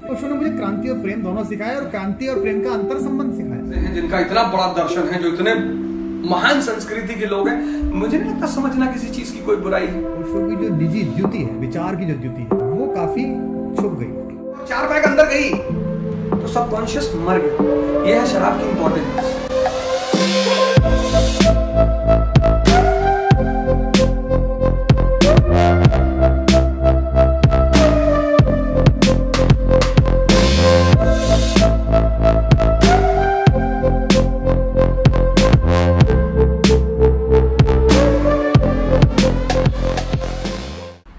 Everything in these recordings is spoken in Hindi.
ओशो ने मुझे क्रांति और प्रेम दोनों सिखाया और क्रांति और प्रेम का अंतर संबंध सिखाया। जिनका इतना बड़ा दर्शन है, जो इतने महान संस्कृति के लोग हैं, मुझे नहीं लगता समझना किसी चीज की कोई बुराई है। ओशो की जो निजी द्युति है, विचार की जो द्युति है, वो काफी छुप गई। 4 पैक अंदर गई तो सबकॉन्शियस मर गया। यह है शराब की इंपॉर्टेंस।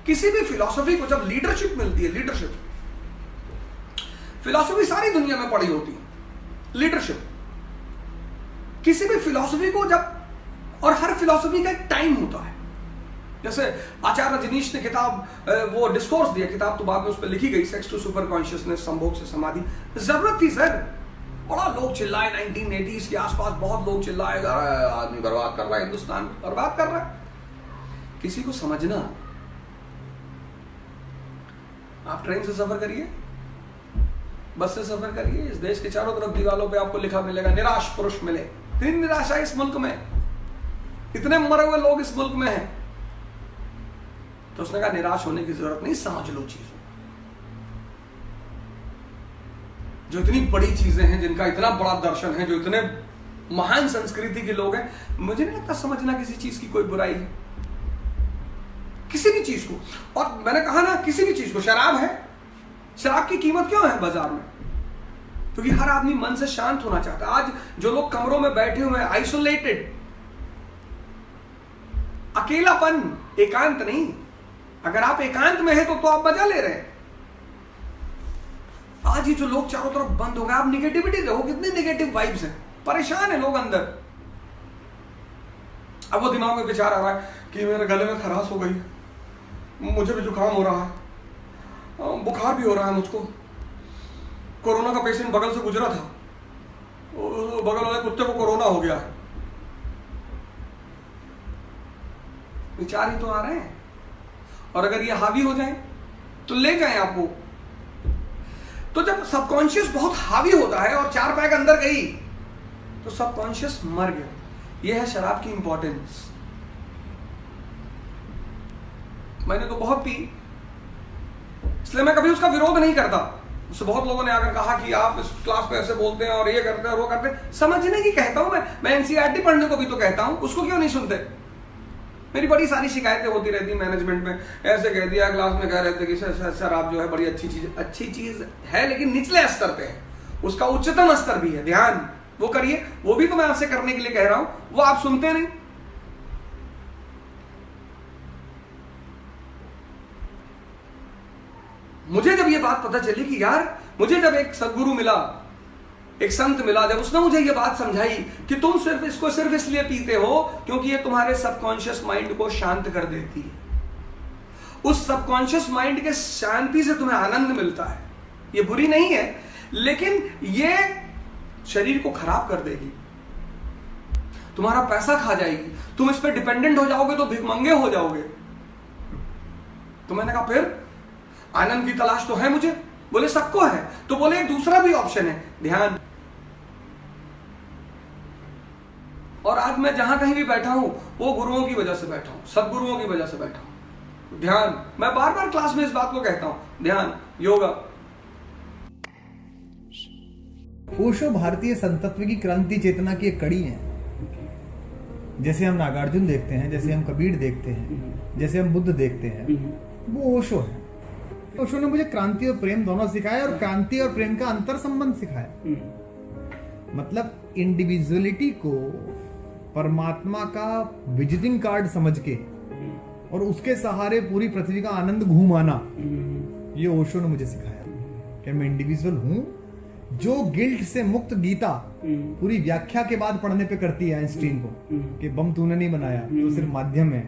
किसी भी फिलॉसफी को जब लीडरशिप मिलती है, लीडरशिप फिलॉसफी सारी दुनिया में पड़ी होती है। लीडरशिप किसी भी फिलॉसफी को जब, और हर फिलॉसफी का एक टाइम होता है। जैसे आचार्य रजनीश ने किताब वो डिस्कोर्स दिया, किताब तो बाद में उस पर लिखी गई, सेक्स टू सुपर कॉन्शियसनेस, संभोग से समाधि। जरूरत थी सर, बड़ा लोग चिल्लाए 1980s के आसपास, बहुत लोग चिल्लाए आदमी बर्बाद कर रहा है, हिंदुस्तान बर्बाद कर रहा है। किसी को समझना, आप ट्रेन से सफर करिए, बस से सफर करिए, इस देश के चारों तरफ दीवारों पे आपको लिखा मिलेगा निराश पुरुष मिले। इतनी निराशा इस मुल्क में, इतने मरे हुए लोग इस मुल्क में हैं। तो उसने कहा निराश होने की जरूरत नहीं, समझ लो चीजों। जो इतनी बड़ी चीजें हैं, जिनका इतना बड़ा दर्शन है, जो इतने महान संस्कृति के लोग हैं, मुझे नहीं लगता समझना किसी चीज की कोई बुराई है। किसी भी चीज को, और मैंने कहा ना, किसी भी चीज को, शराब है, शराब की कीमत क्यों है बाजार में? क्योंकि हर आदमी मन से शांत होना चाहता है। आज जो लोग कमरों में बैठे हुए हैं, आइसोलेटेड, अकेलापन, एकांत नहीं। अगर आप एकांत में हैं तो आप मजा ले रहे हैं। आज ये जो लोग चारों तरफ बंद हो गए, आप निगेटिविटी देखो, कितनी निगेटिव वाइब्स हैं, परेशान है लोग अंदर। अब वो दिमाग में विचार आ रहा है कि मेरे गले में खराश हो गई, मुझे भी जुकाम हो रहा है, बुखार भी हो रहा है मुझको, कोरोना का पेशेंट बगल से गुजरा था, बगल वाले कुत्ते को कोरोना हो गया है। विचार ही तो आ रहे हैं, और अगर ये हावी हो जाए तो ले जाए आपको। तो जब सबकॉन्शियस बहुत हावी होता है और 4 पैक अंदर गई तो सबकॉन्शियस मर गया। यह है शराब की इंपॉर्टेंस। मैंने तो बहुत पी, इसलिए मैं कभी उसका विरोध नहीं करता। उससे बहुत लोगों ने आकर कहा कि आप इस क्लास पे ऐसे बोलते हैं और ये करते हैं और वो करते हैं। समझने की कहता हूं मैं एनसीईआरटी पढ़ने को भी तो कहता हूं, उसको क्यों नहीं सुनते? मेरी बड़ी सारी शिकायतें होती रहती मैनेजमेंट में, ऐसे कह दिया, क्लास में कह रहे थे कि सर आप जो है बड़ी अच्छी चीज है, लेकिन निचले स्तर पे है, उसका उच्चतम स्तर भी है, ध्यान वो करिए। वो भी तो मैं आपसे करने के लिए कह रहा हूं, वो आप सुनते नहीं। मुझे जब ये बात पता चली कि यार, मुझे जब एक सदगुरु मिला, एक संत मिला, जब उसने मुझे ये बात समझाई कि तुम सिर्फ इसको सिर्फ इसलिए पीते हो क्योंकि ये तुम्हारे सबकॉन्शियस माइंड को शांत कर देती है, उस सबकॉन्शियस माइंड के शांति से तुम्हें आनंद मिलता है। ये बुरी नहीं है, लेकिन ये शरीर को खराब कर देगी, तुम्हारा पैसा खा जाएगी, तुम इस पर डिपेंडेंट हो जाओगे तो भिखमंगे हो जाओगे। तो मैंने कहा फिर आनंद की तलाश तो है मुझे। बोले सबको है, तो बोले एक दूसरा भी ऑप्शन है, ध्यान। और आज मैं जहां कहीं भी बैठा हूं वो गुरुओं की वजह से बैठा हूं, सदगुरुओं की वजह से बैठा हूं। ध्यान, मैं बार बार क्लास में इस बात को कहता हूं, ध्यान, योगा। ओशो भारतीय संतत्व की क्रांति चेतना की एक कड़ी है। जैसे हम नागार्जुन देखते हैं, जैसे हम कबीर देखते हैं, जैसे हम बुद्ध देखते हैं, वो ओशो है। ओशो ने मुझे क्रांति और प्रेम दोनों सिखाया और क्रांति और प्रेम का अंतर संबंध सिखाया। मतलब इंडिविजुअलिटी को परमात्मा का विजिटिंग कार्ड समझ के और उसके सहारे पूरी पृथ्वी का आनंद घूमाना, ये ओशो ने मुझे सिखाया कि मैं इंडिविजुअल हूं। जो गिल्ट से मुक्त गीता पूरी व्याख्या के बाद पढ़ने पे करती है आइंस्टीन को कि बम तूने नहीं बनाया, तो सिर्फ माध्यम है,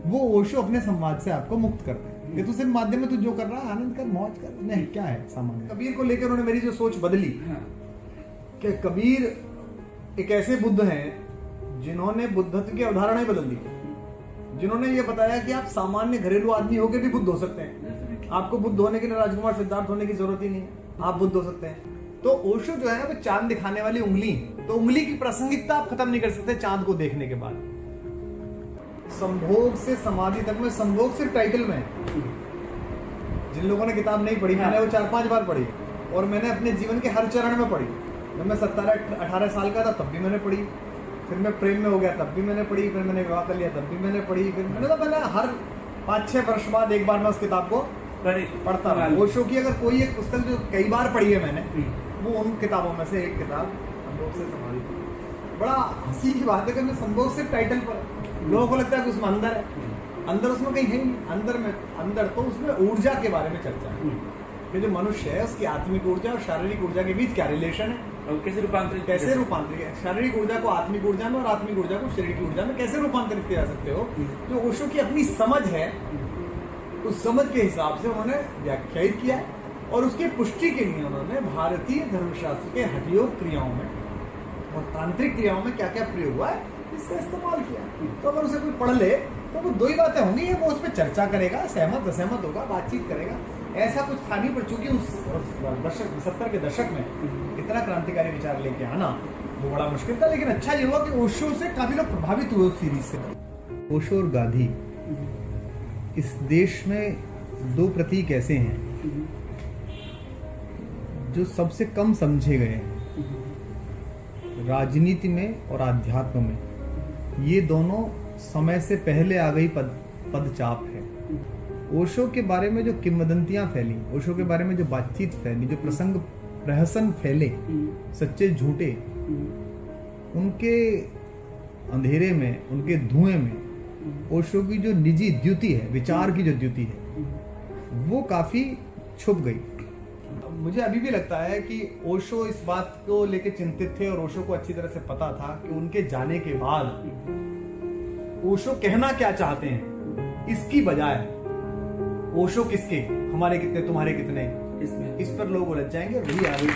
वो ओशो अपने संवाद से आपको मुक्त करते हैं कि तू सिर्फ माध्यम में तू जो कर रहा है, आनंद कर, मौज कर, नहीं क्या है सामान्य। कबीर को लेकर उन्होंने मेरी जो सोच बदली कि कबीर एक ऐसे बुद्ध हैं जिन्होंने बुद्धत्व की अवधारणा ही बदल दी, जिन्होंने ये बताया कि आप सामान्य घरेलू आदमी होकर भी बुद्ध हो सकते हैं। आपको बुद्ध होने के लिए राजकुमार सिद्धार्थ होने की जरूरत ही नहीं है। आप बुद्ध हो सकते हैं। तो ओशो जो है वो चांद दिखाने वाली उंगली, तो उंगली की प्रासंगिकता आप खत्म नहीं कर सकते चांद को देखने के बाद। संभोग से समाधि तक में, संभोग सिर्फ टाइटल में है। जिन लोगों ने किताब नहीं पढ़ी, मैंने वो 4-5 बार पढ़ी और मैंने अपने जीवन के हर चरण में पढ़ी। जब मैं 17-18 साल का था तब भी मैंने पढ़ी, फिर मैं प्रेम में हो गया तब भी मैंने पढ़ी, फिर मैंने विवाह कर लिया तब भी मैंने पढ़ी, फिर मैंने हर 5-6 वर्ष बाद एक बार मैं उस किताब को पढ़ता रहा। ओशो की अगर कोई एक पुस्तक जो कई बार पढ़ी है मैंने, वो उन किताबों में से एक किताब संभोग से समाधि। बड़ा हंसी की बात है कि मैं संभोग से टाइटल पर, लोगों को लगता है कि उसमें अंदर है, अंदर उसमें कहीं है नहीं। अंदर तो उसमें ऊर्जा के बारे में चर्चा है कि जो मनुष्य है उसकी आत्मिक ऊर्जा और शारीरिक ऊर्जा के बीच क्या रिलेशन है, और कैसे रूपांतरित है, शारीरिक ऊर्जा को आत्मिक ऊर्जा में और आत्मिक ऊर्जा को शारीरिक ऊर्जा में कैसे रूपांतरित किया जा सकते हो। जो ओशो की अपनी समझ है, उस समझ के हिसाब से उन्होंने व्याख्यायित किया और उसकी पुष्टि के लिए उन्होंने भारतीय धर्मशास्त्र के हठयोग क्रियाओं में और तांत्रिक क्रियाओं में क्या क्या प्रयोग हुआ है इसका इस्तेमाल किया। तो अगर उसे कोई पढ़ ले तो वो 2 ही बातें होंगी, वो उस पर चर्चा करेगा, सहमत असहमत होगा, बातचीत करेगा। ऐसा कुछ था नहीं, पर चूंकि उस दशक 70 के दशक में इतना क्रांतिकारी विचार लेके आना वो बड़ा मुश्किल था। लेकिन अच्छा ये हुआ कि ओशो से काफी लोग प्रभावित हुए उस सीरीज से। ओशो और गांधी, इस देश में 2 प्रतीक ऐसे हैं जो सबसे कम समझे गए हैं राजनीति में और आध्यात्म में। ये दोनों समय से पहले आ गई पदचाप है। ओशो के बारे में जो किंवदंतियां फैली, ओशो के बारे में जो बातचीत फैली, जो प्रसंग प्रहसन फैले, सच्चे झूठे, उनके अंधेरे में, उनके धुएं में ओशो की जो निजी द्युति है, विचार की जो द्युति है, वो काफी छुप गई। मुझे अभी भी लगता है कि ओशो इस बात को लेकर चिंतित थे और ओशो को अच्छी तरह से पता था कि उनके जाने के बाद ओशो कहना क्या चाहते हैं, इसकी बजाय ओशो किसके, हमारे कितने तुम्हारे कितने, इस पर लोग उलझ जाएंगे और वही आगे